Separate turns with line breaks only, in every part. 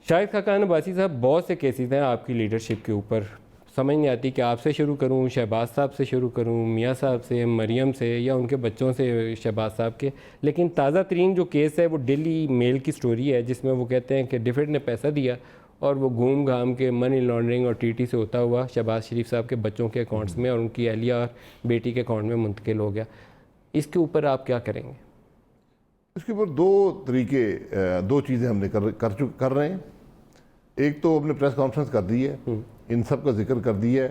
شاہد خاقان عباسی صاحب، بہت سے کیسز ہیں آپ کی لیڈرشپ کے اوپر، سمجھ نہیں آتی کہ آپ سے شروع کروں، شہباز صاحب سے شروع کروں، میاں صاحب سے، مریم سے، یا ان کے بچوں سے شہباز صاحب کے. لیکن تازہ ترین جو کیس ہے وہ ڈیلی میل کی سٹوری ہے، جس میں وہ کہتے ہیں کہ ڈیفیڈ نے پیسہ دیا اور وہ گھوم گھام کے منی لانڈرنگ اور ٹی ٹی سے ہوتا ہوا شہباز شریف صاحب کے بچوں کے اکاؤنٹس میں اور ان کی اہلیہ اور بیٹی کے اکاؤنٹ میں منتقل ہو گیا. اس کے اوپر آپ کیا کریں گے؟
اس کے اوپر دو چیزیں ہم نے کر رہے ہیں. ایک تو ہم نے پریس کانفرنس کر دی ہے، ان سب کا ذکر کر دیا ہے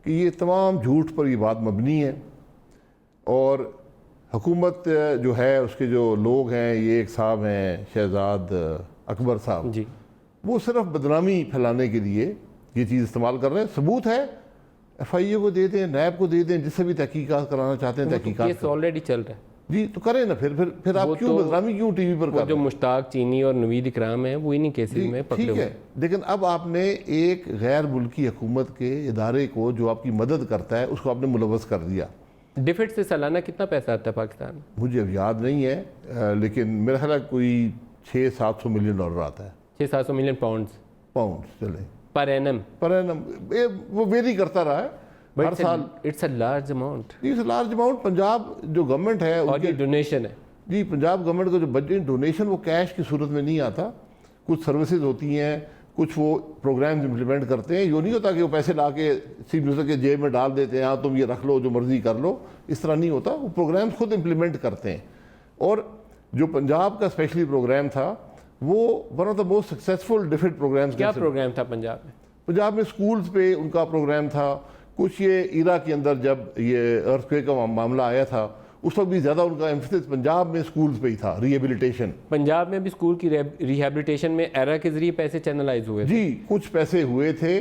کہ یہ تمام جھوٹ پر یہ بات مبنی ہے، اور حکومت جو ہے اس کے جو لوگ ہیں، یہ ایک صاحب ہیں شہزاد اکبر صاحب،
جی،
وہ صرف بدنامی پھیلانے کے لیے یہ چیز استعمال کر رہے ہیں. ثبوت ہے، ایف آئی اے کو دے دیں، نیب کو دے دیں، جس سے بھی تحقیقات کرانا چاہتے ہیں تحقیقات
کیس آلریڈی چل رہا ہے.
جی تو کریں نا. پھر آپ کیوں بدنامی کیوں ٹی وی پر کر رہے ہیں؟
جو مشتاق چینی اور نوید اکرام ہیں وہ انہی کیسز میں پکڑے ہوئے.
ٹھیک ہے، لیکن اب آپ نے ایک غیر ملکی حکومت کے ادارے کو جو آپ کی مدد کرتا ہے اس کو آپ نے ملوث کر دیا.
ڈیفٹ سے سالانہ کتنا پیسہ آتا ہے پاکستان میں؟
مجھے اب یاد نہیں ہے، لیکن میرا خیال ہے کوئی 600-700 ملین ڈالر آتا ہے.
600-700 ملین
پاؤنڈز چلیں
پر اینم.
وہ ویری کرتا رہا ہے ہر سال.
It's a large amount.
Large amount. Punjab جو گورنمنٹ ہے
اور یہ ڈونیشن ہے.
جی، پنجاب گورنمنٹ کا جو بجٹ ڈونیشن وہ کیش کی صورت میں نہیں آتا. کچھ سروسز ہوتی ہیں، کچھ وہ پروگرامز امپلیمنٹ کرتے ہیں. یہ نہیں ہوتا کہ وہ پیسے لا کے چیف منسٹر کے جیب میں ڈال دیتے ہیں، ہاں تم یہ رکھ لو جو مرضی کر لو. اس طرح نہیں ہوتا. وہ پروگرامز خود امپلیمنٹ کرتے ہیں. اور جو پنجاب کا اسپیشلی پروگرام تھا وہ one of the most successful deft programmes.
کیا پروگرام تھا پنجاب میں؟
پنجاب میں سکولز پہ ان کا پروگرام تھا. کچھ یہ ایرا کے اندر جب یہ ارتھکویک کا معاملہ آیا تھا اس وقت بھی زیادہ ان کا ایمفیسس پنجاب میں سکولز پہ ہی تھا، ریہیبلیٹیشن.
پنجاب میں بھی سکول کی ریہیبلیٹیشن میں ایرا کے ذریعے پیسے چینلائز ہوئے تھے.
جی، کچھ پیسے ہوئے تھے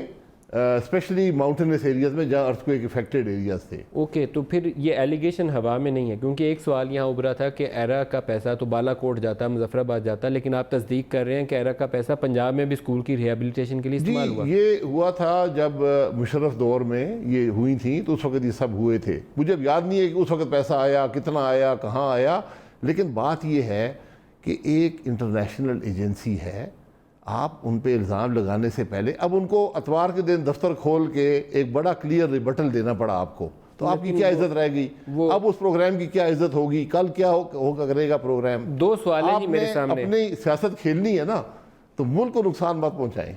اسپیشلی ماؤنٹینس ایریاز میں جہاں ارتھکویک افیکٹڈ ایریاز تھے.
اوکے، تو پھر یہ ایلیگیشن ہوا میں نہیں ہے؟ کیونکہ ایک سوال یہاں ابھرا تھا کہ ایرا کا پیسہ تو بالا کوٹ جاتا، مظفر آباد جاتا، لیکن آپ تصدیق کر رہے ہیں کہ ایرا کا پیسہ پنجاب میں بھی سکول کی ریہیبلیٹیشن کے لیے استعمال ہوا؟
جی، یہ ہوا تھا جب مشرف دور میں یہ ہوئی تھیں تو اس وقت یہ سب ہوئے تھے. مجھے اب یاد نہیں ہے کہ اس وقت پیسہ آیا، کتنا آیا، کہاں آیا. لیکن بات یہ ہے کہ ایک انٹرنیشنل ایجنسی ہے، آپ ان پہ الزام لگانے سے پہلے اب ان کو اتوار کے دن دفتر کھول کے ایک بڑا کلیئر ریبٹل دینا پڑا آپ کو. تو آپ کی کیا عزت رہ گئی؟ اب اس پروگرام کی کیا عزت ہوگی؟ کل کیا ہوگا کرے گا پروگرام؟
دو سوال ہیں جی میرے سامنے.
اپنی سیاست کھیلنی ہے نا تو ملک کو نقصان مت پہنچائیں.